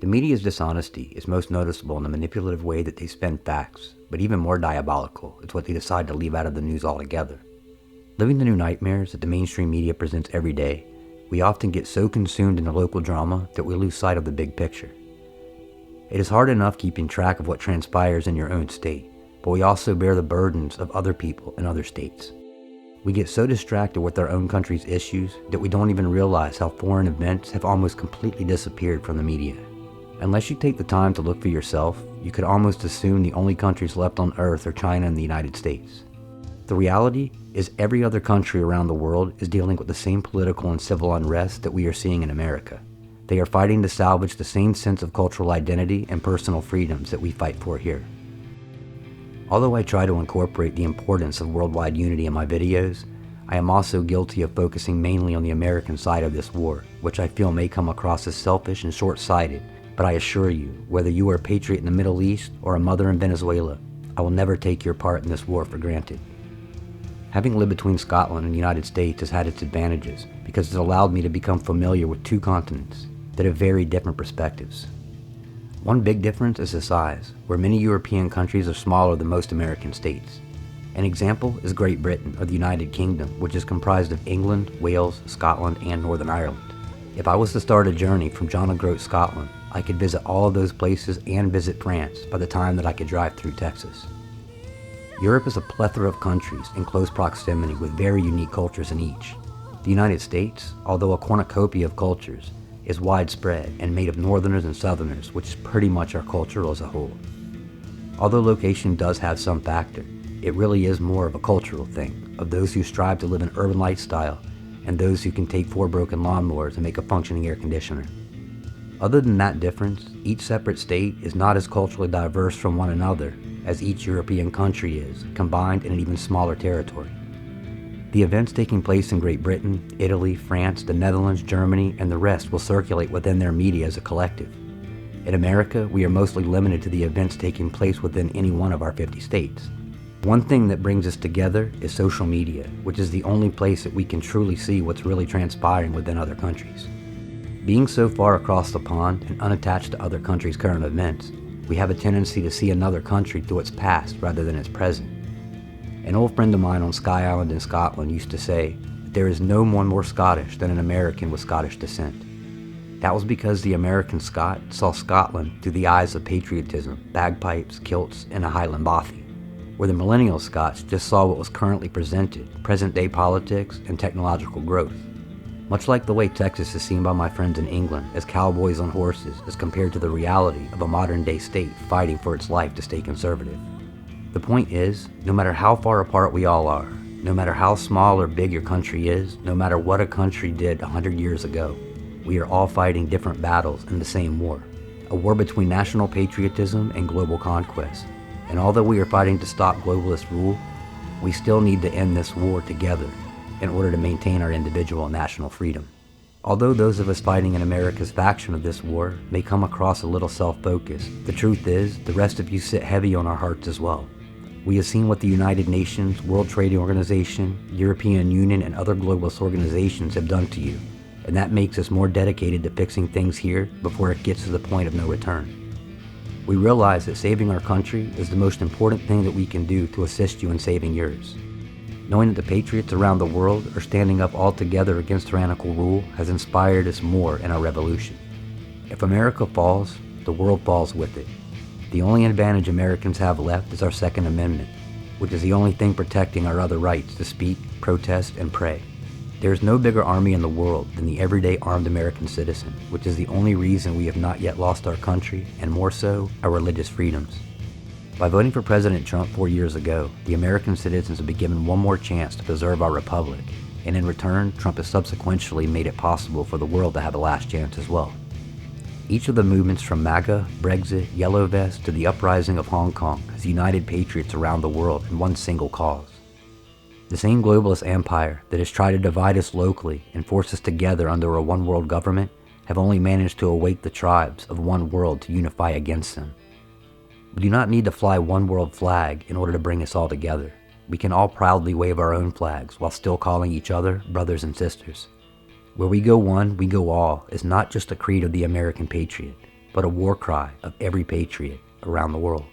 The media's dishonesty is most noticeable in the manipulative way that they spin facts, but even more diabolical is what they decide to leave out of the news altogether. Living the new nightmares that the mainstream media presents every day, we often get so consumed in the local drama that we lose sight of the big picture. It is hard enough keeping track of what transpires in your own state, but we also bear the burdens of other people in other states. We get so distracted with our own country's issues that we don't even realize how foreign events have almost completely disappeared from the media. Unless you take the time to look for yourself, you could almost assume the only countries left on Earth are China and the United States. The reality is every other country around the world is dealing with the same political and civil unrest that we are seeing in America. They are fighting to salvage the same sense of cultural identity and personal freedoms that we fight for here. Although I try to incorporate the importance of worldwide unity in my videos, I am also guilty of focusing mainly on the American side of this war, which I feel may come across as selfish and short-sighted, but I assure you, whether you are a patriot in the Middle East or a mother in Venezuela, I will never take your part in this war for granted. Having lived between Scotland and the United States has had its advantages because it allowed me to become familiar with two continents that have very different perspectives. One big difference is the size, where many European countries are smaller than most American states. An example is Great Britain, or the United Kingdom, which is comprised of England, Wales, Scotland, and Northern Ireland. If I was to start a journey from John O'Groat, Scotland, I could visit all of those places and visit France by the time that I could drive through Texas. Europe is a plethora of countries in close proximity with very unique cultures in each. The United States, although a cornucopia of cultures, is widespread and made of Northerners and Southerners, which is pretty much our culture as a whole. Although location does have some factor, it really is more of a cultural thing, of those who strive to live an urban lifestyle and those who can take 4 broken lawnmowers and make a functioning air conditioner. Other than that difference, each separate state is not as culturally diverse from one another as each European country is, combined in an even smaller territory. The events taking place in Great Britain, Italy, France, the Netherlands, Germany, and the rest will circulate within their media as a collective. In America, we are mostly limited to the events taking place within any one of our 50 states. One thing that brings us together is social media, which is the only place that we can truly see what's really transpiring within other countries. Being so far across the pond and unattached to other countries' current events, we have a tendency to see another country through its past rather than its present. An old friend of mine on Sky Island in Scotland used to say that there is no one more Scottish than an American with Scottish descent. That was because the American Scot saw Scotland through the eyes of patriotism, bagpipes, kilts, and a Highland bothy, where the millennial Scots just saw what was currently presented, present-day politics and technological growth. Much like the way Texas is seen by my friends in England as cowboys on horses as compared to the reality of a modern-day state fighting for its life to stay conservative. The point is, no matter how far apart we all are, no matter how small or big your country is, no matter what a country did 100 years ago, we are all fighting different battles in the same war. A war between national patriotism and global conquest. And although we are fighting to stop globalist rule, we still need to end this war together in order to maintain our individual and national freedom. Although those of us fighting in America's faction of this war may come across a little self-focused, the truth is, the rest of you sit heavy on our hearts as well. We have seen what the United Nations, World Trade Organization, European Union, and other globalist organizations have done to you, and that makes us more dedicated to fixing things here before it gets to the point of no return. We realize that saving our country is the most important thing that we can do to assist you in saving yours. Knowing that the patriots around the world are standing up all together against tyrannical rule has inspired us more in our revolution. If America falls, the world falls with it. The only advantage Americans have left is our Second Amendment, which is the only thing protecting our other rights to speak, protest, and pray. There is no bigger army in the world than the everyday armed American citizen, which is the only reason we have not yet lost our country, and more so, our religious freedoms. By voting for President Trump 4 years ago, the American citizens have been given one more chance to preserve our republic, and in return, Trump has subsequently made it possible for the world to have a last chance as well. Each of the movements from MAGA, Brexit, Yellow Vest, to the uprising of Hong Kong has united patriots around the world in one single cause. The same globalist empire that has tried to divide us locally and force us together under a one-world government have only managed to awake the tribes of one world to unify against them. We do not need to fly one world flag in order to bring us all together. We can all proudly wave our own flags while still calling each other brothers and sisters. Where we go one, we go all is not just a creed of the American patriot. but a war cry of every patriot around the world.